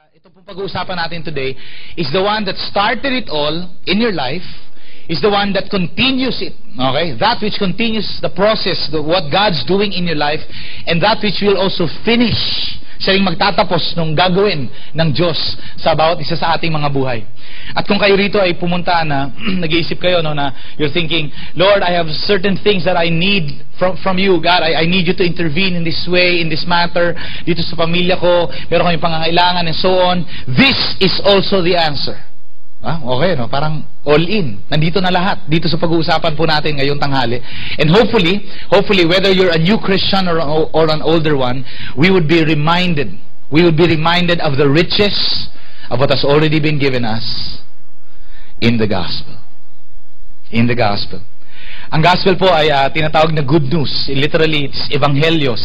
ito pong pag-uusapan natin today is the one that started it all in your life, is the one that continues it, okay? That which continues the process, what God's doing in your life, and that which will also finish. Siya rin magtatapos nung gagawin ng Diyos sa bawat isa sa ating mga buhay. At kung kayo rito ay pumunta na, nag-iisip kayo, no, na you're thinking, Lord, I have certain things that I need from you, God. I need you to intervene in this way, in this matter, dito sa pamilya ko, meron kami pangangailangan, and so on. This is also the answer. Okay, no? Parang all in. Nandito na lahat. Dito sa pag-uusapan po natin ngayong tanghali. And hopefully, whether you're a new Christian or an older one, we would be reminded of the riches of what has already been given us in the gospel. In the gospel. Ang gospel po ay tinatawag na good news. Literally, it's evangelio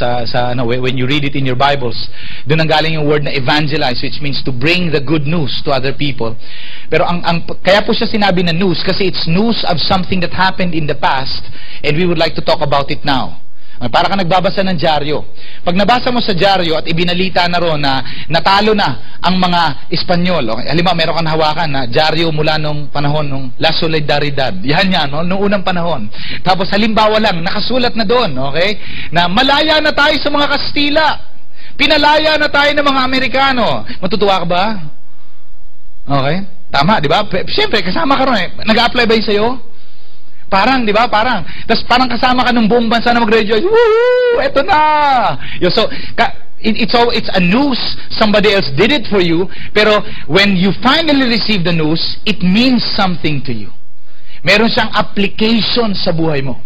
when you read it in your Bibles. Doon ang galing yung word na evangelize, which means to bring the good news to other people. Pero kaya po siya sinabi na news kasi it's news of something that happened in the past, and we would like to talk about it now. Para ka nagbabasa ng dyaryo. Pag nabasa mo sa dyaryo at ibinalita na ron na natalo na ang mga Espanyol, okay? Halimbawa, meron kang hawakan na dyaryo mula nung panahon nung La Solidaridad. Yan, no? Nung unang panahon. Tapos halimbawa lang, nakasulat na doon, okay? Na malaya na tayo sa mga Kastila. Pinalaya na tayo ng mga Amerikano. Matutuwa ka ba? Okay? Tama, di ba? Siyempre, kasama ka ron eh. Nag-a-apply ba yun sa'yo? Parang, di ba? Parang. Tapos parang kasama ka ng buong bansa na mag-graduate. Woo! Eto na! So, it's a news. Somebody else did it for you. Pero when you finally receive the news, it means something to you. Meron siyang application sa buhay mo.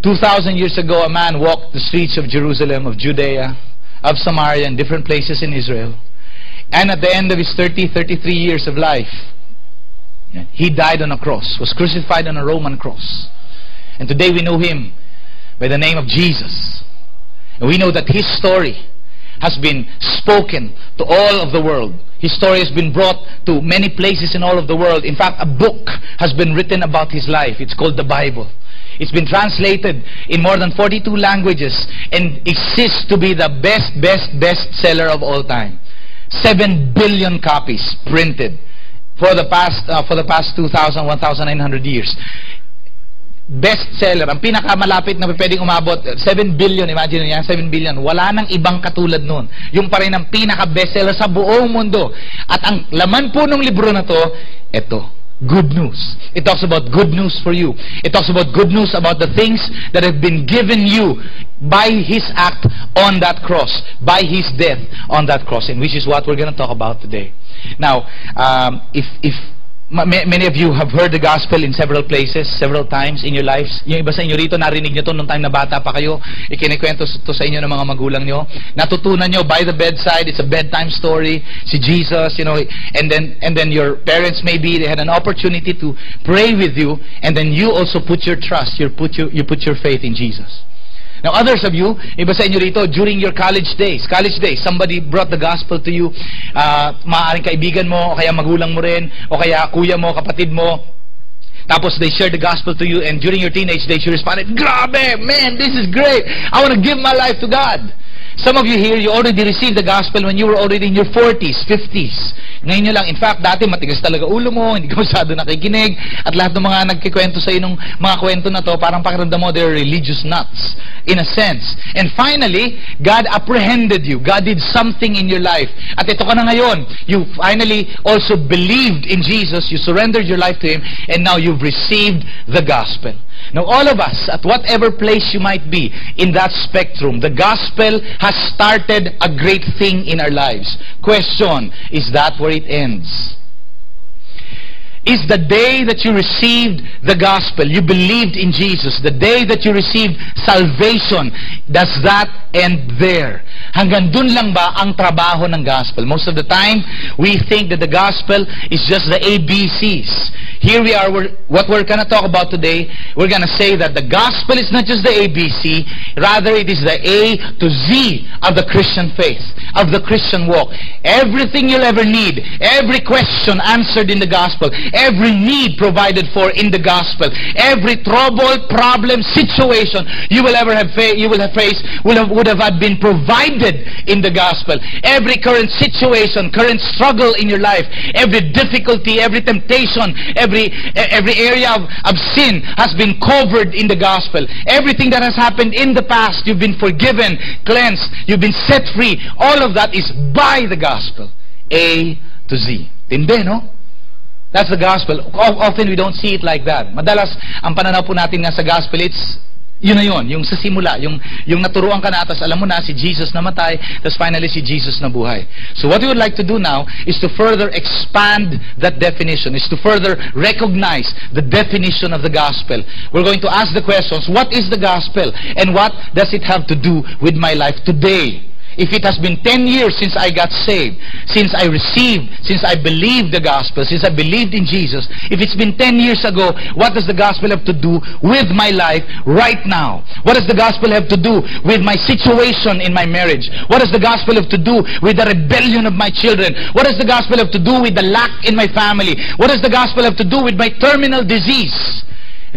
2,000 years ago, a man walked the streets of Jerusalem, of Judea, of Samaria, and different places in Israel. And at the end of his 33 years of life, he died on a cross, was crucified on a Roman cross. And today we know him by the name of Jesus. And we know that his story has been spoken to all of the world. His story has been brought to many places in all of the world. In fact, a book has been written about his life. It's called the Bible. It's been translated in more than 42 languages and exists to be the best seller of all time. 7 billion copies printed for the past 2,000, 1,900 years. Bestseller, ang pinakamalapit na pwedeng umabot, 7 billion, imagine niya, 7 billion. Wala nang ibang katulad nun. Yung pa rin ang pinaka-bestseller sa buong mundo. At ang laman po ng libro na to, eto, good news. It talks about good news for you. It talks about good news about the things that have been given you by His act on that cross, by His death on that cross, and which is what we're going to talk about today. Now, if many of you have heard the gospel in several places, several times in your lives. Yung iba sa inyo rito, narinig nyo to nung time na bata pa kayo. Ikinikwento to sa inyo ng mga magulang nyo. Natutunan nyo by the bedside. It's a bedtime story. Si Jesus, you know, and then your parents maybe, they had an opportunity to pray with you, and then you also put your trust, you put your faith in Jesus. Now, others of you, iba sa inyo rito, during your college days, somebody brought the gospel to you, maaaring kaibigan mo, o kaya magulang mo rin, o kaya kuya mo, kapatid mo, tapos they shared the gospel to you, and during your teenage days, you responded, grabe, man, this is great, I want to give my life to God. Some of you here, you already received the gospel when you were already in your 40s, 50s. Ngayon nyo lang, in fact, dati matigas talaga ulo mo, hindi ka masyado nakikinig, at lahat ng mga nagkikwento sa inong mga kwento na to, parang pakiramdam mo, they're religious nuts, in a sense. And finally, God apprehended you. God did something in your life. At ito ka na ngayon, you finally also believed in Jesus, you surrendered your life to Him, and now you've received the gospel. Now, all of us, at whatever place you might be in that spectrum, the gospel has started a great thing in our lives. Question, is that where it ends? Is the day that you received the gospel, you believed in Jesus, the day that you received salvation, does that end there? Hanggang dun lang ba ang trabaho ng gospel? Most of the time, we think that the gospel is just the ABCs. Here we are, what we're going to talk about today, we're going to say that the gospel is not just the ABC, rather it is the A to Z of the Christian faith, of the Christian walk. Everything you'll ever need, every question answered in the gospel, every need provided for in the gospel, every trouble, problem, situation you will ever have faced would have been provided hided in the gospel. Every current situation, current struggle in your life, every difficulty, every temptation, every area of sin has been covered in the gospel. Everything that has happened in the past, you've been forgiven, cleansed, you've been set free. All of that is by the gospel. A to Z. Tindi, no? That's the gospel. Often we don't see it like that. Madalas, ang pananaw po natin nga sa gospel, it's yun na yun, yung sa simula, yung naturuan ka na, tas alam mo na, si Jesus namatay, tas finally si Jesus nabuhay. So what we would like to do now is to further expand that definition, is to further recognize the definition of the gospel. We're going to ask the questions, what is the gospel? And what does it have to do with my life today? If it has been 10 years since I got saved, since I received, since I believed the gospel, since I believed in Jesus, if it's been 10 years ago, what does the gospel have to do with my life right now? What does the gospel have to do with my situation in my marriage? What does the gospel have to do with the rebellion of my children? What does the gospel have to do with the lack in my family? What does the gospel have to do with my terminal disease?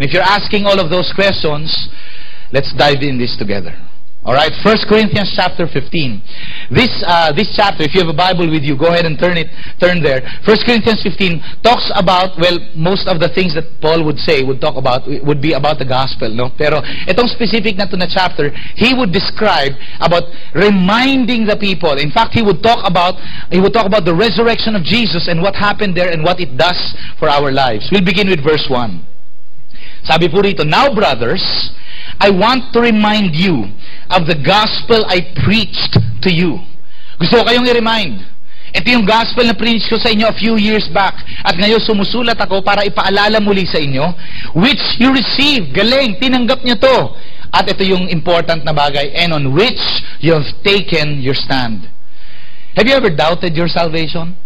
And if you're asking all of those questions, let's dive in this together. Alright, 1 Corinthians chapter 15. This chapter, if you have a Bible with you, go ahead and turn there. 1 Corinthians 15 talks about, well, most of the things that Paul would be about the gospel, no? Pero itong specific na to na chapter, he would describe about reminding the people. In fact, he would talk about the resurrection of Jesus and what happened there and what it does for our lives. We'll begin with verse 1. Sabi po rito, now brothers, I want to remind you of the gospel I preached to you. Gusto ko kayong i-remind. Ito yung gospel na preach ko sa inyo a few years back. At ngayon sumusulat ako para ipaalala muli sa inyo, which you received. Galing, tinanggap niyo to. At ito yung important na bagay, and on which you have taken your stand. Have you ever doubted your salvation?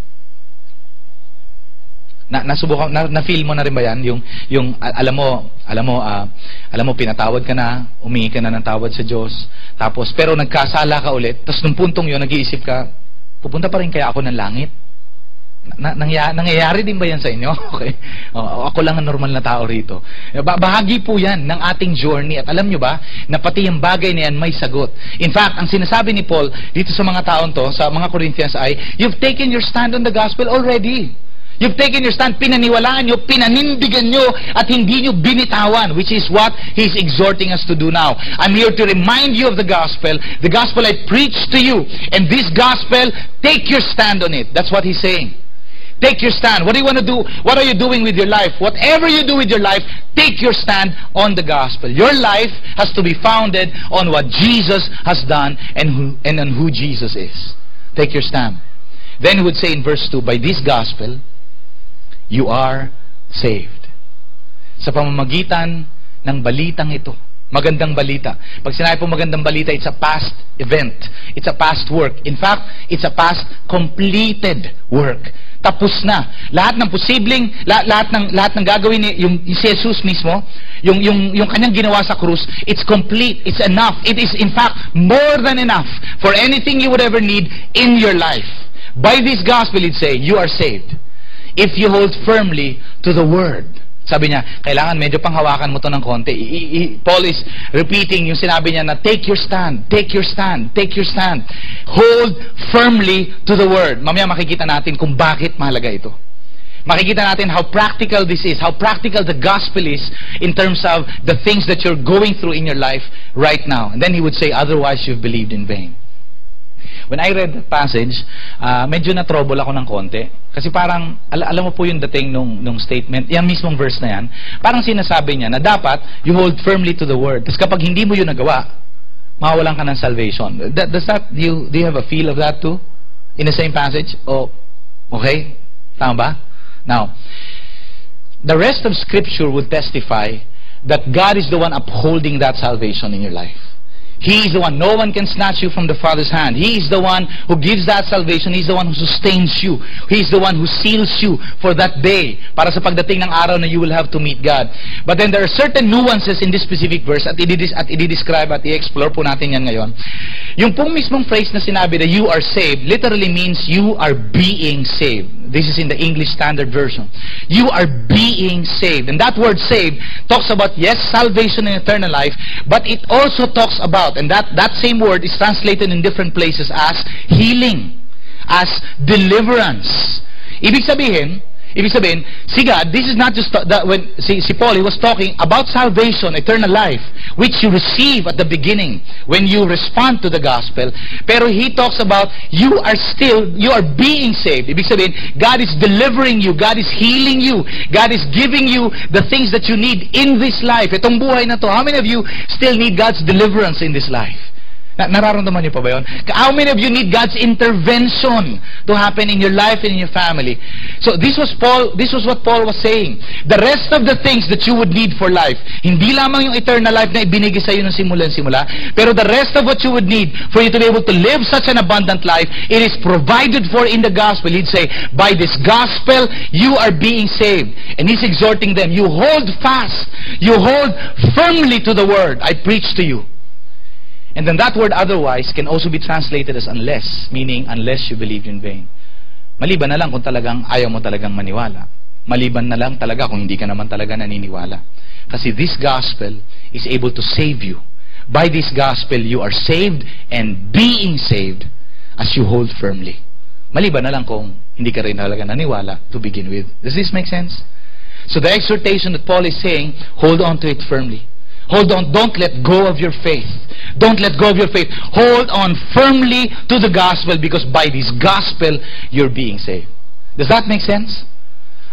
Nasubukan, na-feel mo na rin ba yan? Yung alam mo, pinatawad ka na, humingi ka na ng tawad sa Diyos, tapos, pero nagkasala ka ulit, tapos nung puntong yun, nag-iisip ka, pupunta pa rin kaya ako ng langit? Nangyayari din ba yan sa inyo? Okay. Ako lang ang normal na tao rito. Bahagi po yan ng ating journey. At alam nyo ba, na pati yung bagay na yan may sagot. In fact, ang sinasabi ni Paul dito sa mga taon to, sa mga Corinthians ay, you've taken your stand on the gospel already. You've taken your stand, pinaniwalaan nyo, pinanindigan nyo, at hindi nyo binitawan, which is what He's exhorting us to do now. I'm here to remind you of the gospel I preached to you, and this gospel, take your stand on it. That's what He's saying. Take your stand. What do you want to do? What are you doing with your life? Whatever you do with your life, take your stand on the gospel. Your life has to be founded on what Jesus has done and on who Jesus is. Take your stand. Then He would say in verse 2, by this gospel, you are saved. Sa pamamagitan ng balitang ito. Magandang balita. Pag sinabi po magandang balita, it's a past event. It's a past work. In fact, it's a past completed work. Tapos na. Lahat ng posibleng, lahat ng gagawin ni yung si Jesus mismo, yung kanyang ginawa sa krus, it's complete. It's enough. It is in fact more than enough for anything you would ever need in your life. By this gospel, it's saying, you are saved. If you hold firmly to the Word. Sabi niya, kailangan medyo panghawakan mo to ng konti. Paul is repeating yung sinabi niya na take your stand, take your stand, take your stand. Hold firmly to the Word. Mamaya makikita natin kung bakit mahalaga ito. Makikita natin how practical this is, how practical the gospel is in terms of the things that you're going through in your life right now. And then he would say, otherwise you've believed in vain. When I read the passage, medyo na-trouble ako ng konti. Kasi parang, alam mo po yung dating nung statement, yung mismong verse na yan, parang sinasabi niya na dapat you hold firmly to the Word. Tapos kapag hindi mo yun nagawa, mawawalan ka ng salvation. Do you have a feel of that too? In the same passage? Oh, okay? Tama ba? Now, the rest of Scripture would testify that God is the one upholding that salvation in your life. He is the one. No one can snatch you from the Father's hand. He is the one who gives that salvation. He is the one who sustains you. He is the one who seals you for that day. Para sa pagdating ng araw na you will have to meet God. But then there are certain nuances in this specific verse at i-describe at i-explore po natin yan ngayon. Yung pong mismong phrase na sinabi na you are saved literally means you are being saved. this is in the English Standard Version. You are being saved. And that word saved talks about, yes, salvation and eternal life, but it also talks about, and that same word is translated in different places as healing, as deliverance. Ibig sabihin, si God, this is not just when si Paul, he was talking about salvation, eternal life, which you receive at the beginning when you respond to the gospel. Pero he talks about you are being saved. Ibig sabihin, God is delivering you, God is healing you, God is giving you the things that you need in this life. Itong buhay na to, how many of you still need God's deliverance in this life? Nararamdaman niyo pa ba yun? How many of you need God's intervention to happen in your life and in your family? So this was what Paul was saying. The rest of the things that you would need for life, hindi lamang yung eternal life na ibinigay sa iyo ng simula, pero the rest of what you would need for you to be able to live such an abundant life, it is provided for in the gospel. He'd say, by this gospel, you are being saved. And he's exhorting them, you hold fast, you hold firmly to the word I preach to you. And then that word otherwise can also be translated as unless, meaning unless you believed in vain. Maliban na lang kung talagang ayaw mo talagang maniwala. Maliban na lang talaga kung hindi ka naman talaga naniniwala. Kasi this gospel is able to save you. By this gospel, you are saved and being saved as you hold firmly. Maliban na lang kung hindi ka rin talaga naniwala to begin with. Does this make sense? So the exhortation that Paul is saying, hold on to it firmly. Hold on, don't let go of your faith. Don't let go of your faith. Hold on firmly to the gospel, because by this gospel, you're being saved. Does that make sense?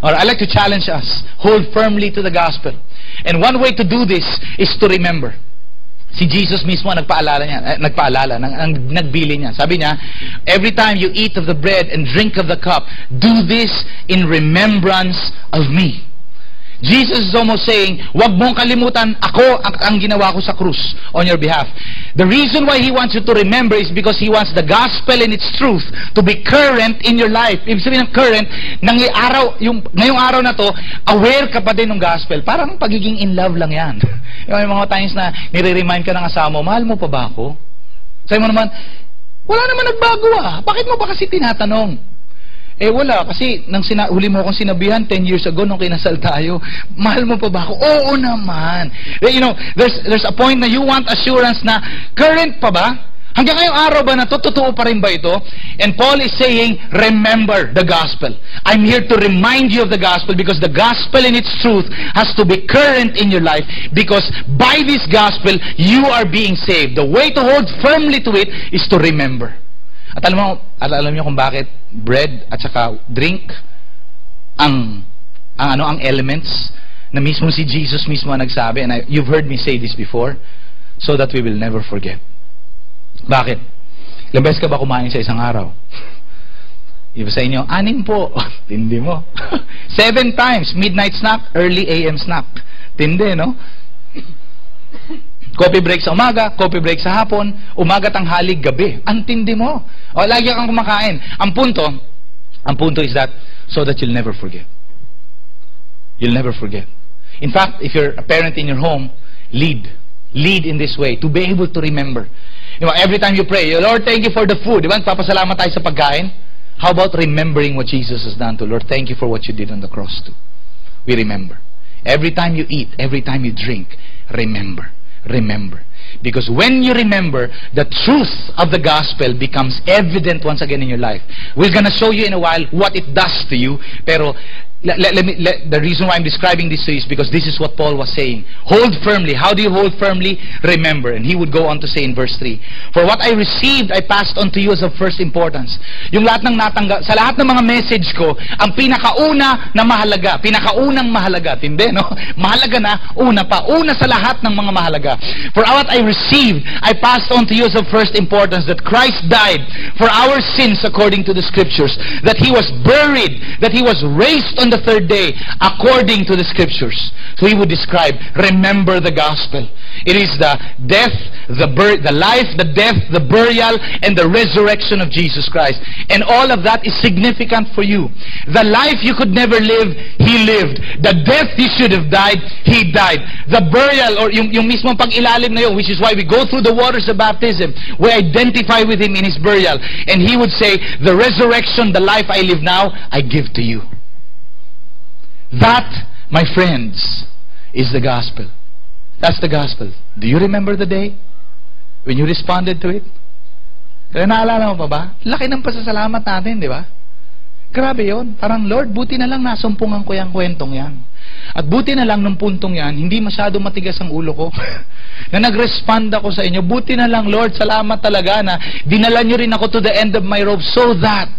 Or I'd like to challenge us. Hold firmly to the gospel. And one way to do this is to remember. Si Jesus mismo nagbili niya. Sabi niya, every time you eat of the bread and drink of the cup, do this in remembrance of me. Jesus is almost saying, wag mong kalimutan, ako ang ginawa ko sa krus on your behalf. The reason why He wants you to remember is because He wants the gospel and its truth to be current in your life. Ibig sabihin ng current, ngayong araw na to, aware ka pa din ng gospel. Parang pagiging in love lang yan. Yung mga times na nire-remind ka ng asawa mo, mahal mo pa ba ako? Sabi mo naman, wala naman nagbago Bakit mo ba kasi tinatanong? Wala, kasi huli mo akong sinabihan 10 years ago nung kinasal tayo, mahal mo pa ba ako? Oo naman. You know, there's a point na you want assurance na current pa ba? Hanggang ngayong araw ba na to, totoo pa rin ba ito? And Paul is saying, remember the gospel. I'm here to remind you of the gospel, because the gospel in its truth has to be current in your life, because by this gospel, you are being saved. The way to hold firmly to it is to remember. At alam niyo kung bakit bread at saka drink ang elements na mismo si Jesus mismo nagsabi, and you've heard me say this before, so that we will never forget. Bakit? Ilang beses ka ba kumain sa isang araw? Iba sa inyo, 6 po. Tindi mo. 7 times, midnight snack, early AM snack. Tindi, no? Coffee break sa umaga, coffee break sa hapon, umaga, tanghali, gabi. Ang tindi mo. O, lagi kang kumakain. Ang punto is that, so that you'll never forget. You'll never forget. In fact, if you're a parent in your home, lead in this way, to be able to remember. You know, every time you pray, Lord, thank you for the food. Diba? Papasalamat tayo sa pagkain. How about remembering what Jesus has done to? Lord, thank you for what you did on the cross too. We remember. Every time you eat, every time you drink, remember. Remember. Because when you remember, the truth of the gospel becomes evident once again in your life. We're gonna show you in a while what it does to you. Pero the reason why I'm describing this to you is because this is what Paul was saying. Hold firmly. How do you hold firmly? Remember. And he would go on to say in verse 3, for what I received, I passed on to you as of first importance. Yung lahat ng sa lahat ng mga message ko, ang pinakauna na mahalaga, pinakaunang mahalaga, tindi, no? Mahalaga na, una sa lahat ng mga mahalaga. For what I received, I passed on to you as of first importance, that Christ died for our sins according to the Scriptures, that He was buried, that He was raised on on the third day, according to the Scriptures. So he would describe, remember the gospel. It is the death, the life, the death, the burial, and the resurrection of Jesus Christ. And all of that is significant for you. The life you could never live, He lived. The death you should have died, He died. The burial, or yung mismong pag-ilalim na yun, which is why we go through the waters of baptism, we identify with Him in His burial. And He would say, the resurrection, the life I live now, I give to you. That, my friends, is the gospel. That's the gospel. Do you remember the day when you responded to it? Kaya naalala mo pa ba? Laki ng pasasalamat natin, di ba? Grabe yon. Parang, Lord, buti na lang nasumpungan ko yung kwentong yan. At buti na lang nung puntong yan, hindi masyado matigas ang ulo ko. Na nag-respond ako sa inyo. Buti na lang, Lord, salamat talaga na dinala nyo rin ako to the end of my rope so that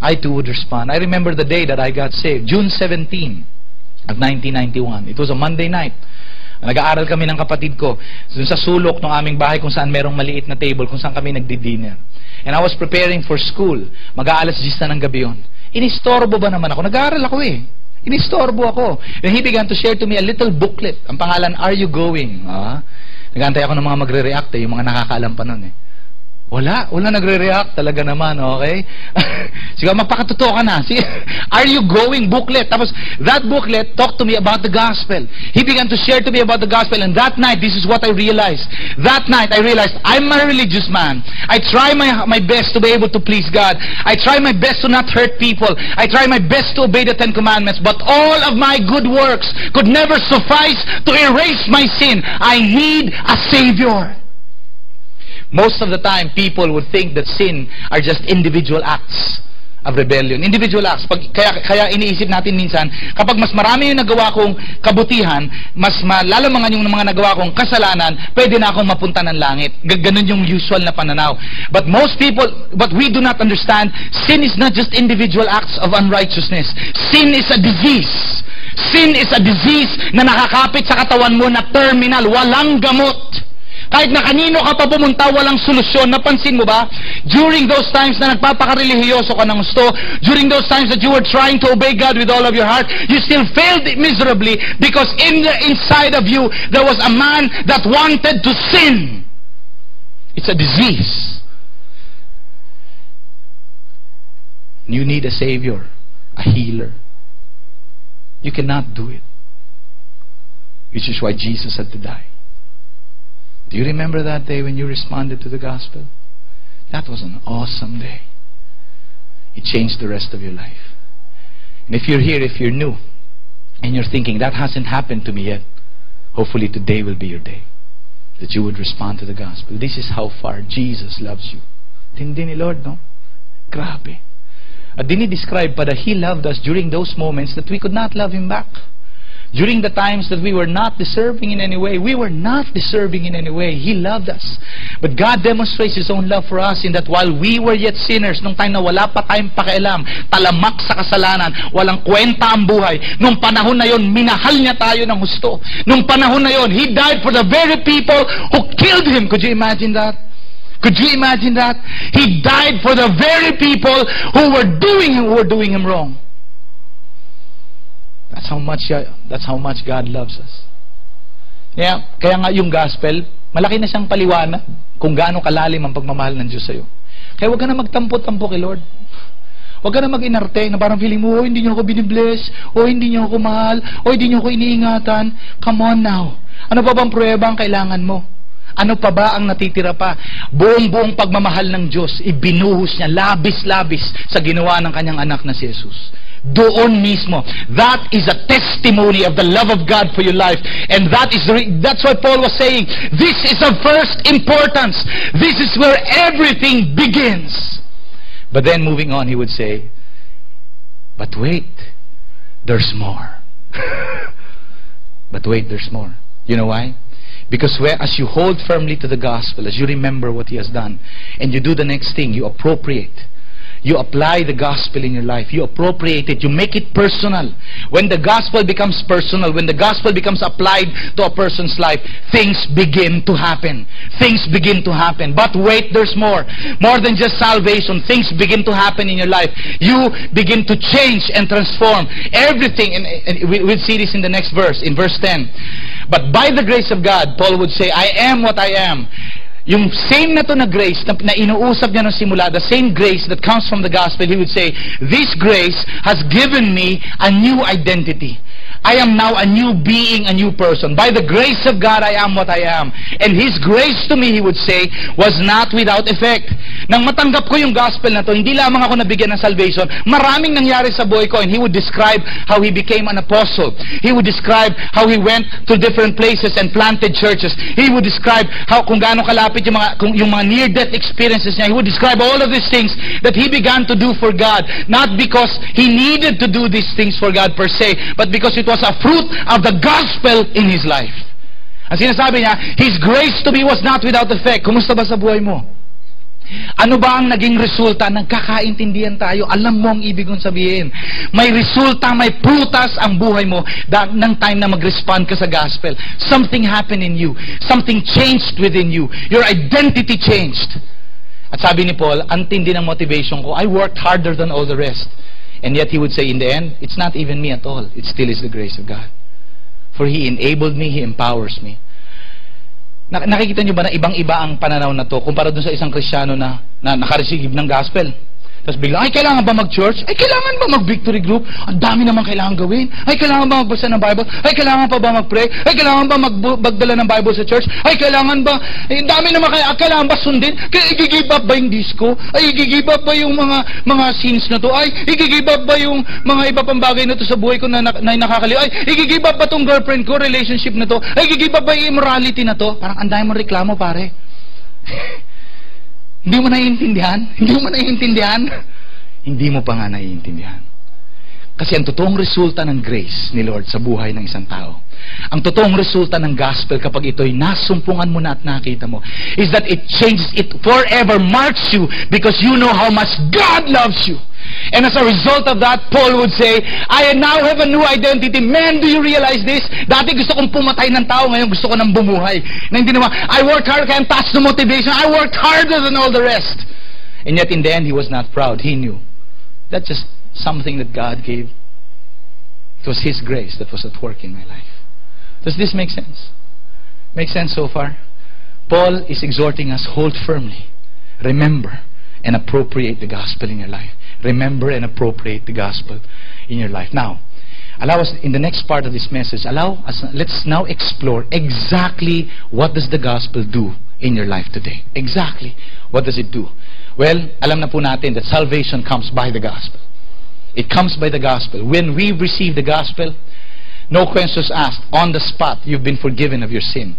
I too would respond. I remember the day that I got saved. June 17 of 1991. It was a Monday night. Nag-aaral kami ng kapatid ko dun sa sulok ng aming bahay kung saan merong maliit na table, kung saan kami nagdi-dinner. And I was preparing for school. Mag-aalas 10 na ng gabi yun. Inistorbo ba naman ako? Nag-aaral ako eh. Inistorbo ako. And he began to share to me a little booklet. Ang pangalan, Are You Going? Nag-aantay ako ng mga magre-react yung mga nakakaalam pa nun eh. Wala nagre-react talaga naman, okay? Sige, magpakatotoo ka na. Sige, Are You Going? Booklet. Tapos, that booklet talked to me about the gospel. He began to share to me about the gospel, and that night, this is what I realized. That night, I realized, I'm a religious man. I try my best to be able to please God. I try my best to not hurt people. I try my best to obey the 10 Commandments, but all of my good works could never suffice to erase my sin. I need a Savior. Most of the time, people would think that sin are just individual acts of rebellion. Individual acts. Kaya iniisip natin minsan, kapag mas marami yung nagawa kong kabutihan, mas malalamangan yung mga nagawa kong kasalanan, pwede na akong mapunta ng langit. Ganun yung usual na pananaw. But we do not understand, sin is not just individual acts of unrighteousness. Sin is a disease. Sin is a disease na nakakapit sa katawan mo na terminal, walang gamot. Kahit na kanino ka pa pumunta, walang solusyon. Napansin mo ba? During those times na nagpapakarelihiyoso ka ng gusto, during those times that you were trying to obey God with all of your heart, you still failed miserably because inside of you, there was a man that wanted to sin. It's a disease. You need a Savior, a healer. You cannot do it. Which is why Jesus had to die. Do you remember that day when you responded to the gospel? That was an awesome day. It changed the rest of your life. And if you're here, if you're new, and you're thinking, that hasn't happened to me yet, hopefully today will be your day. That you would respond to the gospel. This is how far Jesus loves you. Tindi ni Lord, no? Grabe. At dinidescribe pa that He loved us during those moments that we could not love Him back. During the times that we were not deserving in any way. We were not deserving in any way. He loved us. But God demonstrates His own love for us in that while we were yet sinners, nung time na wala pa tayong pakialam, talamak sa kasalanan, walang kwenta ang buhay, nung panahon na yon, minahal niya tayo ng husto. Nung panahon na yon, He died for the very people who killed Him. Could you imagine that? Could you imagine that? He died for the very people who were doing Him wrong. That's how much God loves us. Kaya nga yung gospel, malaki na siyang paliwanag kung gaano kalalim ang pagmamahal ng Diyos sa'yo. Kaya huwag ka na magtampo-tampo kay Lord. Huwag ka na mag-inarte na parang feeling mo, hindi niyo ako binibless, hindi niyo ako mahal, hindi niyo ako iniingatan. Come on now. Ano pa bang pruweba ang kailangan mo? Ano pa ba ang natitira pa? Buong-buong pagmamahal ng Diyos, ibinuhos niya labis-labis sa ginawa ng kanyang anak na si Jesus. Doon mismo. That is a testimony of the love of God for your life. And that's why Paul was saying, this is of first importance. This is where everything begins. But then moving on, he would say, but wait, there's more. But wait, there's more. You know why? Because as you hold firmly to the gospel, as you remember what He has done, and you do the next thing, you appropriate. You apply the gospel in your life. You appropriate it. You make it personal. When the gospel becomes personal, when the gospel becomes applied to a person's life, things begin to happen. Things begin to happen. But wait, there's more. More than just salvation. Things begin to happen in your life. You begin to change and transform everything. And we'll see this in the next verse, in verse 10. But by the grace of God, Paul would say, I am what I am. Yung same na to na grace na inuusap niya nung simula, the same grace that comes from the gospel, he would say, this grace has given me a new identity. I am now a new being, a new person. By the grace of God, I am what I am. And His grace to me, he would say, was not without effect. Nang matanggap ko yung gospel na to, hindi lamang ako nabigyan ng salvation, maraming nangyari sa buhay ko. And he would describe how he became an apostle. He would describe how he went to different places and planted churches. He would describe how kung gaano kalapit yung mga near-death experiences niya. He would describe all of these things that he began to do for God. Not because he needed to do these things for God per se, but because it was a fruit of the gospel in his life. Ang sinasabi niya, His grace to me was not without effect. Kumusta ba sa buhay mo? Ano ba ang naging resulta? Nagkakaintindihan tayo. Alam mo ang ibig kong sabihin. May resulta, may prutas ang buhay mo ng time na mag-respond ka sa gospel. Something happened in you. Something changed within you. Your identity changed. At sabi ni Paul, ang tindi ng motivation ko, I worked harder than all the rest. And yet he would say, in the end, it's not even me at all. It still is the grace of God. For He enabled me, He empowers me. Nakikita niyo ba na ibang-iba ang pananaw na to kumpara dun sa isang Kristiyano na nakareceive ng gospel? Tapos biglang, ay kailangan ba mag-church? Ay kailangan ba mag-victory group? Ang dami naman kailangan gawin. Ay kailangan ba magbasa ng Bible? Ay kailangan pa ba mag-pray? Ay kailangan ba magdala ng Bible sa church? Ay kailangan ba, ay dami naman kailangan ba sundin? Kaya i-give up ba yung disco? Ay i-give up ba yung mga scenes na to? Ay i-give up ba yung mga iba pang bagay na to sa buhay ko na nakakaliw? Ay i-give up ba tong girlfriend ko, relationship na to? Ay i-give up ba yung immorality na to? Parang ang dami mong reklamo, pare. Hindi mo naiintindihan? Hindi mo naiintindihan? Hindi mo pa nga naiintindihan. Kasi ang totoong resulta ng grace ni Lord sa buhay ng isang tao, ang totoong resulta ng gospel kapag ito'y nasumpungan mo na at nakita mo, is that it changes, it forever marks you because you know how much God loves you. And as a result of that, Paul would say, I now have a new identity. Man, do you realize this? Dati gusto kong pumatay ng tao, ngayon gusto ko nang bumuhay. Na hindi naman, I worked hard, kaya taas the motivation. I worked harder than all the rest. And yet in the end, he was not proud. He knew. That's just something that God gave. It was His grace that was at work in my life. Does this make sense? Make sense so far? Paul is exhorting us, hold firmly. Remember and appropriate the gospel in your life. Remember and appropriate the gospel in your life. Now, allow us, in the next part of this message, let's now explore exactly what does the gospel do in your life today. Exactly. What does it do? Well, alam na po natin that salvation comes by the gospel. It comes by the gospel. When we receive the gospel, no questions asked. On the spot, you've been forgiven of your sin.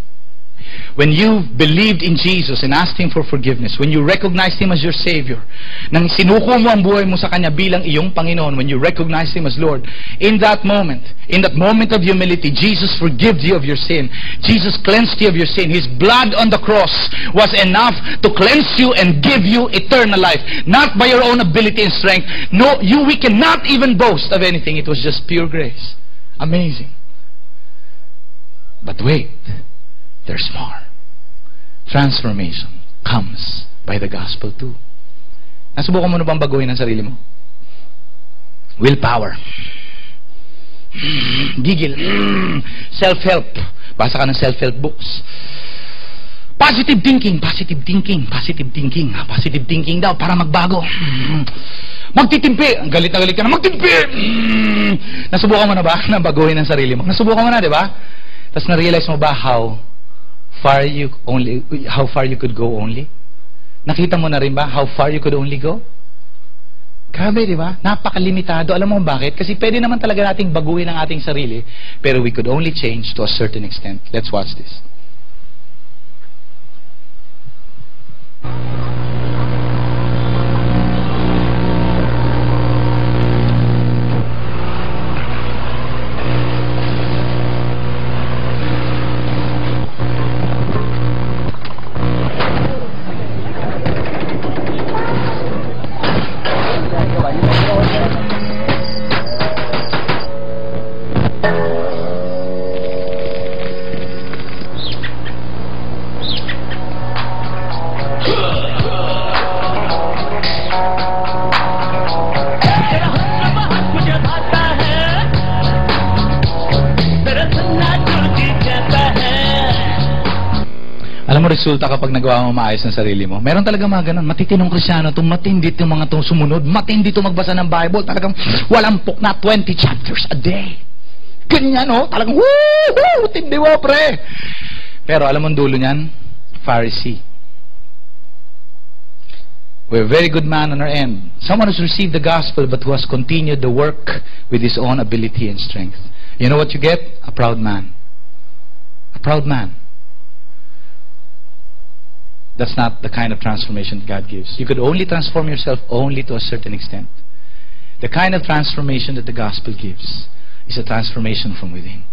When you believed in Jesus and asked Him for forgiveness, when you recognized Him as your Savior, nang sinuko mo ang buhay mo sa Kanya bilang iyong Panginoon, when you recognized Him as Lord, in that moment of humility, Jesus forgives you of your sin. Jesus cleansed you of your sin. His blood on the cross was enough to cleanse you and give you eternal life. Not by your own ability and strength. No, we cannot even boast of anything. It was just pure grace. Amazing. But wait. There's more. Transformation comes by the gospel too. Nasubukan mo na bang baguhin ang sarili mo? Willpower. Gigil. Self-help. Basa ka ng self-help books. Positive thinking. Positive thinking. Positive thinking. Positive thinking daw para magbago. Magtitimpi. Ang galit na galit ka na. Magtimpi. Nasubukan mo na ba na baguhin ang sarili mo? Nasubukan mo na, di ba? Tapos na-realize mo ba how far you could go only? Nakita mo na rin ba how far you could only go? Grabe, di ba? Napakalimitado. Alam mo bakit? Kasi pwede naman talaga nating baguhin ang ating sarili, pero we could only change to a certain extent. Let's watch this. resulta kapag nagawa mo maayos ng sarili mo? Meron talaga mga ganun. Matitinong Kristyano itong matindi itong mga itong sumunod. Matindi itong magbasa ng Bible. Talagang walang na 20 chapters a day. Ganyan, no? Talagang, woohoo! Tindi mo, pre! Pero alam mo ang dulo niyan? Pharisee. We're a very good man on our end. Someone who's received the gospel but who has continued the work with his own ability and strength. You know what you get? A proud man. A proud man. That's not the kind of transformation that God gives. You could only transform yourself only to a certain extent. The kind of transformation that the gospel gives is a transformation from within.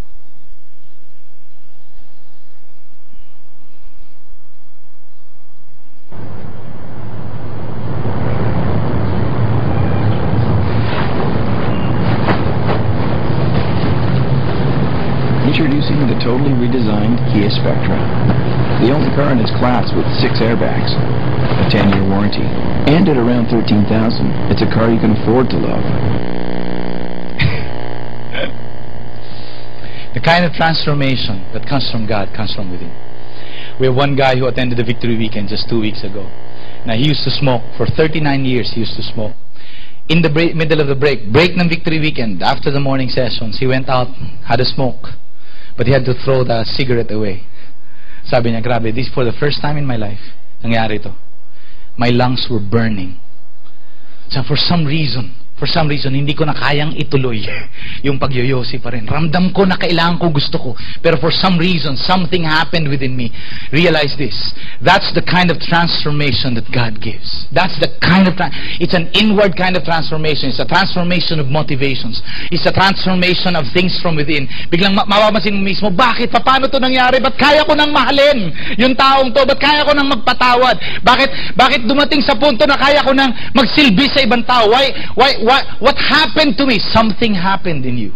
Introducing the totally redesigned Kia Spectra. The only car in its class with 6 airbags, a 10-year warranty, and at around $13,000, it's a car you can afford to love. The kind of transformation that comes from God comes from within. We have one guy who attended the Victory Weekend just 2 weeks ago. Now, he used to smoke. For 39 years, he used to smoke. In the middle of the break ng Victory Weekend, after the morning sessions, he went out, had a smoke. But he had to throw the cigarette away. Sabi niya, grabe, this for the first time in my life, nangyari to. My lungs were burning. So for some reason, hindi ko na kayang ituloy yung pagyoyosi pa rin. Ramdam ko na kailangan ko, gusto ko. Pero for some reason, something happened within me. Realize this. That's the kind of transformation that God gives. That's the kind of, it's an inward kind of transformation. It's a transformation of motivations. It's a transformation of things from within. Biglang mapapansin mo mismo, bakit? Paano to nangyari? Ba't kaya ko nang mahalin yung taong to? Ba't kaya ko nang magpatawad? Bakit dumating sa punto na kaya ko nang magsilbi sa ibang tao? What happened to me? Something happened in you.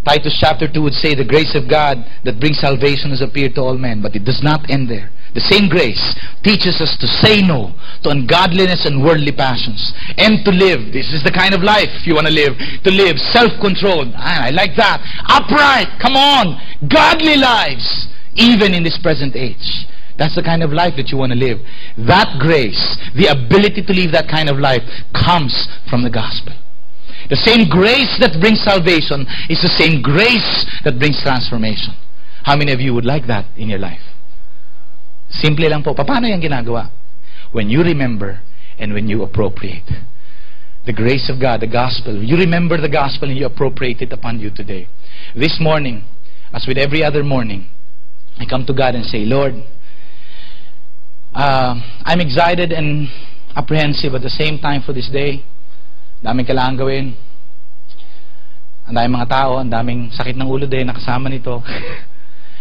Titus chapter 2 would say the grace of God that brings salvation has appeared to all men, but it does not end there. The same grace teaches us to say no to ungodliness and worldly passions and to live. This is the kind of life you want to live self-controlled. I like that. Upright, come on, godly lives, even in this present age. That's the kind of life that you want to live. That grace, the ability to live that kind of life, comes from the gospel. The same grace that brings salvation is the same grace that brings transformation. How many of you would like that in your life? Simple lang po. Paano yan ginagawa? When you remember and when you appropriate. The grace of God, the gospel. You remember the gospel and you appropriate it upon you today. This morning, as with every other morning, I come to God and say, Lord, I'm excited and apprehensive at the same time for this day. Daming kailangan gawin. Ang daming mga tao, ang daming sakit ng ulo din nakasama nito.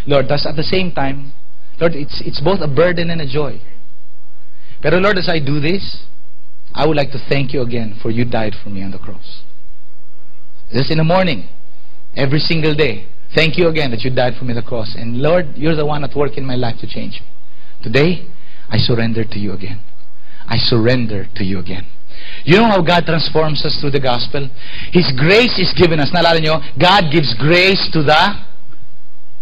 Lord, thus at the same time, Lord, it's both a burden and a joy. Pero Lord, as I do this, I would like to thank you again for you died for me on the cross. Just in the morning, every single day, thank you again that you died for me on the cross. And Lord, you're the one at work in my life to change me. Today, I surrender to you again. I surrender to you again. You know how God transforms us through the gospel? His grace is given us. Naalala nyo, God gives grace to the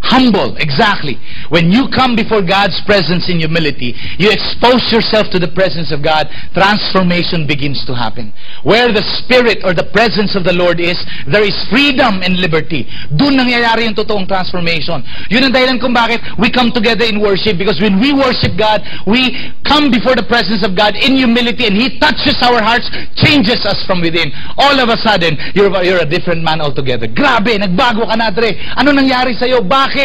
humble. Exactly. When you come before God's presence in humility, you expose yourself to the presence of God, transformation begins to happen. Where the Spirit or the presence of the Lord is, there is freedom and liberty. Doon nangyayari yung totoong transformation. Yun ang dahilan kung bakit we come together in worship, because when we worship God, we come before the presence of God in humility and He touches our hearts, changes us from within. All of a sudden, you're a different man altogether. Grabe, nagbago ka na, Dre. Ano nangyari sa'yo? Bakit?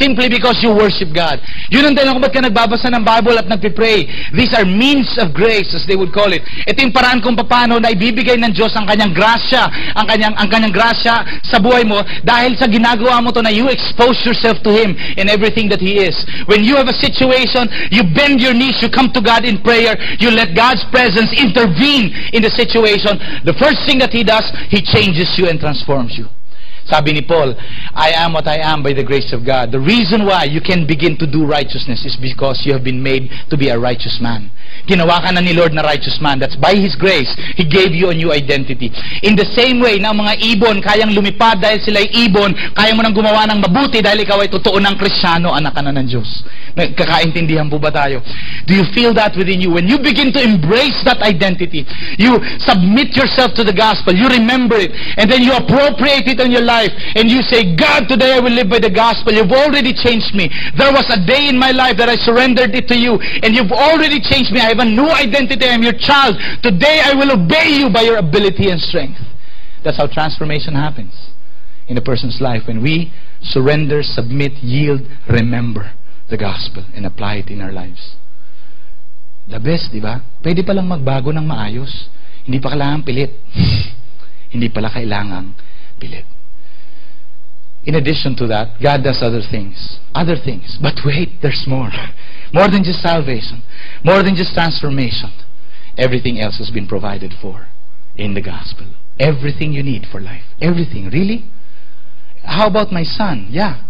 Simply because you worship God. Yun ang dahilan kung ba't ka nagbabasa ng Bible at nagpipray. These are means of grace, as they would call it. Ito yung paraan kung paano na ibibigay ng Diyos ang kanyang grasya, ang kanyang grasya sa buhay mo, dahil sa ginagawa mo to na you expose yourself to Him in everything that He is. When you have a situation, you bend your knees, you come to God in prayer, you let God's presence intervene in the situation. The first thing that He does, He changes you and transforms you. Sabi ni Paul, I am what I am by the grace of God. The reason why you can begin to do righteousness is because you have been made to be a righteous man. Ginawa ka na ni Lord na righteous man. That's by His grace, He gave you a new identity. In the same way na mga ibon, kayang lumipad dahil sila'y ibon, kaya mo nang gumawa ng mabuti dahil ikaw ay totoo ng Kristiyano, anak ka na ng Diyos. Kakaintindihan po ba tayo? Do you feel that within you? When you begin to embrace that identity, you submit yourself to the gospel, you remember it, and then you appropriate it in your life, and you say, God, today I will live by the gospel. You've already changed me. There was a day in my life that I surrendered it to you, and you've already changed me. I have a new identity. I'm your child. Today I will obey you by your ability and strength. That's how transformation happens in a person's life. When we surrender, submit, yield, remember the gospel and apply it in our lives. The best, di ba? Pwede palang magbago ng maayos. Hindi pa kailangang pilit. Hindi pala kailangang pilit. In addition to that, God does other things. Other things. But wait, there's more. More than just salvation. More than just transformation. Everything else has been provided for in the gospel. Everything you need for life. Everything. Really? How about my son? Yeah.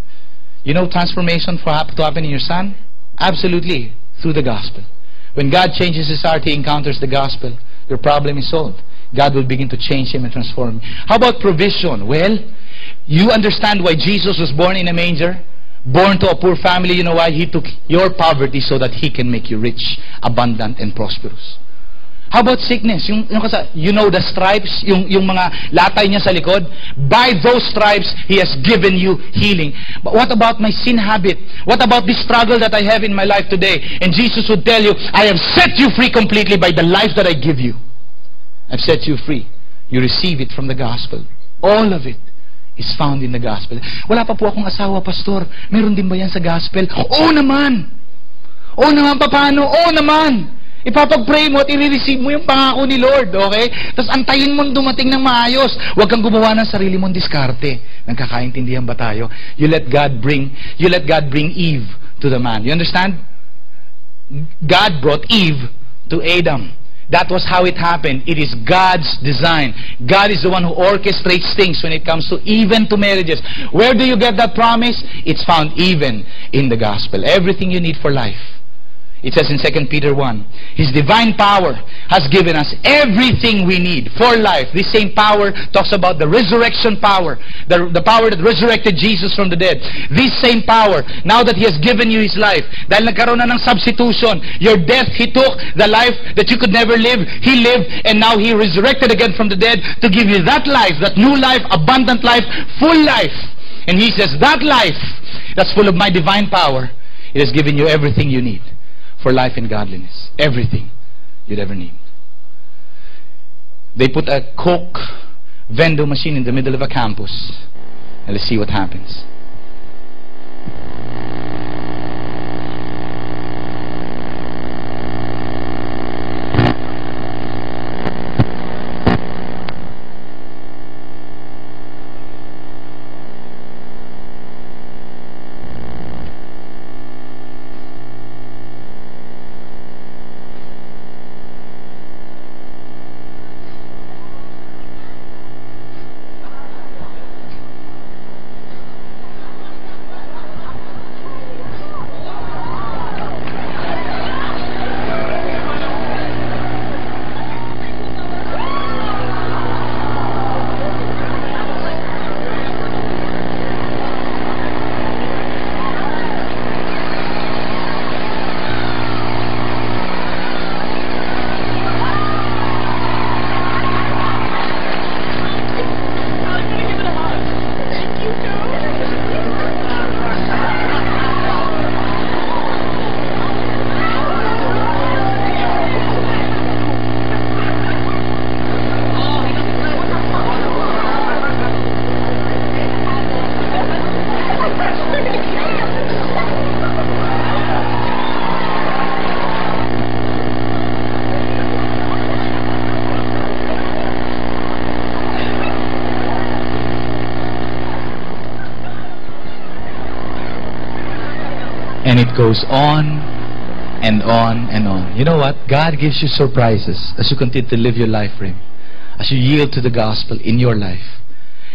You know transformation to happen in your son? Absolutely. Through the gospel. When God changes his heart, He encounters the gospel. Your problem is solved. God will begin to change him and transform him. How about provision? Well, you understand why Jesus was born in a manger? Born to a poor family. You know why? He took your poverty so that He can make you rich, abundant, and prosperous. How about sickness? You know the stripes, yung mga latay niya sa likod? By those stripes, He has given you healing. But what about my sin habit? What about the struggle that I have in my life today? And Jesus would tell you, I have set you free completely by the life that I give you. I've set you free. You receive it from the gospel. All of it is found in the gospel. Wala pa po akong asawa, pastor. Meron din ba yan sa gospel? Oo naman! Oo naman, paano? Oo naman! Ipapag-pray mo at i-receive mo yung pangako ni Lord, okay? Tapos antayin mo dumating ng maayos. Huwag kang gumawa ng sarili mong diskarte. Nagkakaintindihan ba tayo? You let God bring Eve to the man. You understand? God brought Eve to Adam. That was how it happened. It is God's design. God is the one who orchestrates things when it comes to even to marriages. Where do you get that promise? It's found even in the gospel. Everything you need for life. It says in 2 Peter 1, His divine power has given us everything we need for life. This same power talks about the resurrection power, the power that resurrected Jesus from the dead. This same power, now that He has given you His life, dahil nagkaroon na ng substitution, your death, He took the life that you could never live, He lived, and now He resurrected again from the dead to give you that life, that new life, abundant life, full life. And He says, that life that's full of my divine power, it has given you everything you need for life and godliness. Everything you'd ever need. They put a Coke vending machine in the middle of a campus. And let's see what happens. And it goes on and on and on. You know what? God gives you surprises as you continue to live your life for Him. As you yield to the gospel in your life.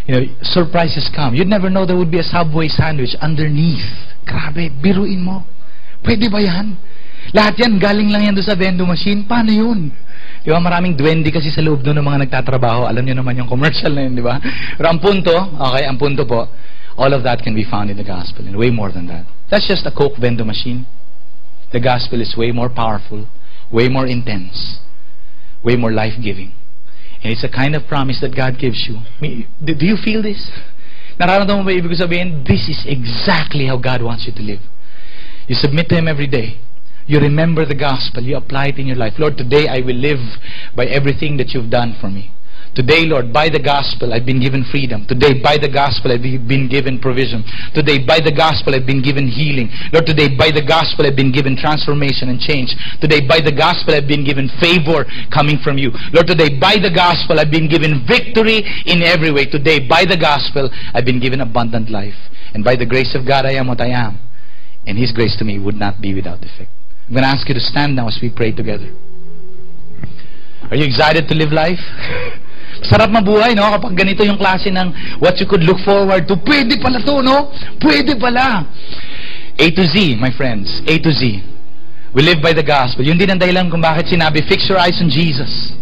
You know, surprises come. You'd never know there would be a Subway sandwich underneath. Grabe, biruin mo. Pwede ba yan? Lahat yan, galing lang yan doon sa vending machine. Paano yun? Di ba, maraming duwende kasi sa loob doon ng mga nagtatrabaho. Alam niyo naman yung commercial na yun, di ba? Pero ang punto, okay, ang punto po, all of that can be found in the gospel and way more than that. That's just a Coke vending machine. The gospel is way more powerful, way more intense, way more life-giving. And it's a kind of promise that God gives you. Do you feel this? Nararamdaman mo ba ibig sabihin? This is exactly how God wants you to live. You submit to Him every day. You remember the gospel. You apply it in your life. Lord, today I will live by everything that you've done for me. Today, Lord, by the gospel, I've been given freedom. Today, by the gospel, I've been given provision. Today, by the gospel, I've been given healing. Lord, today, by the gospel, I've been given transformation and change. Today, by the gospel, I've been given favor coming from you. Lord, today, by the gospel, I've been given victory in every way. Today, by the gospel, I've been given abundant life. And by the grace of God, I am what I am. And His grace to me would not be without effect. I'm going to ask you to stand now as we pray together. Are you excited to live life? Sarap mabuhay, no? Kapag ganito yung klase ng what you could look forward to. Pwede pala to, no? Pwede pala. A to Z, my friends. A to Z. We live by the gospel. Yun din ang dahilan kung bakit sinabi, fix your eyes on Jesus.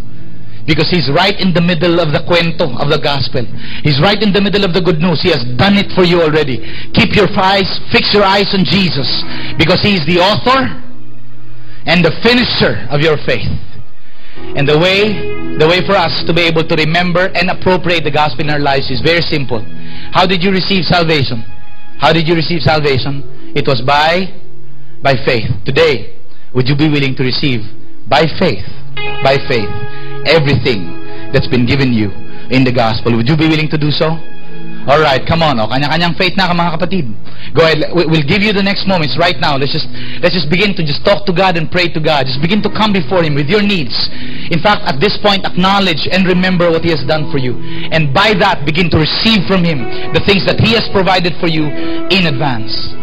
Because He's right in the middle of the kwento of the gospel. He's right in the middle of the good news. He has done it for you already. Keep your eyes, fix your eyes on Jesus. Because He's the author and the finisher of your faith. And the way for us to be able to remember and appropriate the gospel in our lives is very simple. How did you receive salvation? How did you receive salvation? It was by faith. Today, would you be willing to receive by faith, everything that's been given you in the gospel? Would you be willing to do so? Alright, come on. Kanya-kanyang faith na, mga kapatid. Go ahead. We'll give you the next moments right now. Let's just begin to just talk to God and pray to God. Just begin to come before Him with your needs. In fact, at this point, acknowledge and remember what He has done for you. And by that, begin to receive from Him the things that He has provided for you in advance.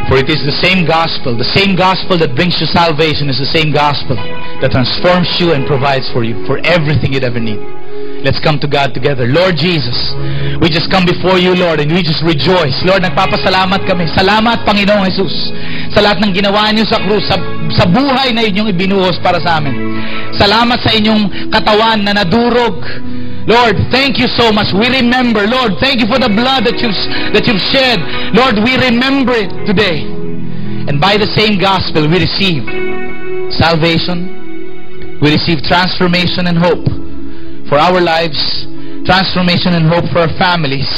For it is the same gospel that brings you salvation is the same gospel that transforms you and provides for you, for everything you'd ever need. Let's come to God together. Lord Jesus, we just come before you, Lord, and we just rejoice. Lord, nagpapasalamat kami. Salamat, Panginoong Jesus, sa lahat ng ginawa niyo sa krus, sa buhay na inyong ibinuhos para sa amin. Salamat sa inyong katawan na nadurog. Lord, thank you so much. We remember, Lord, thank you for the blood that you've shed. Lord, we remember it today. And by the same gospel, we receive salvation. We receive transformation and hope for our lives, transformation and hope for our families.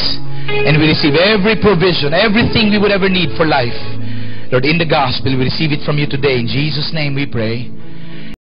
And we receive every provision, everything we would ever need for life. Lord, in the gospel, we receive it from you today. In Jesus' name we pray.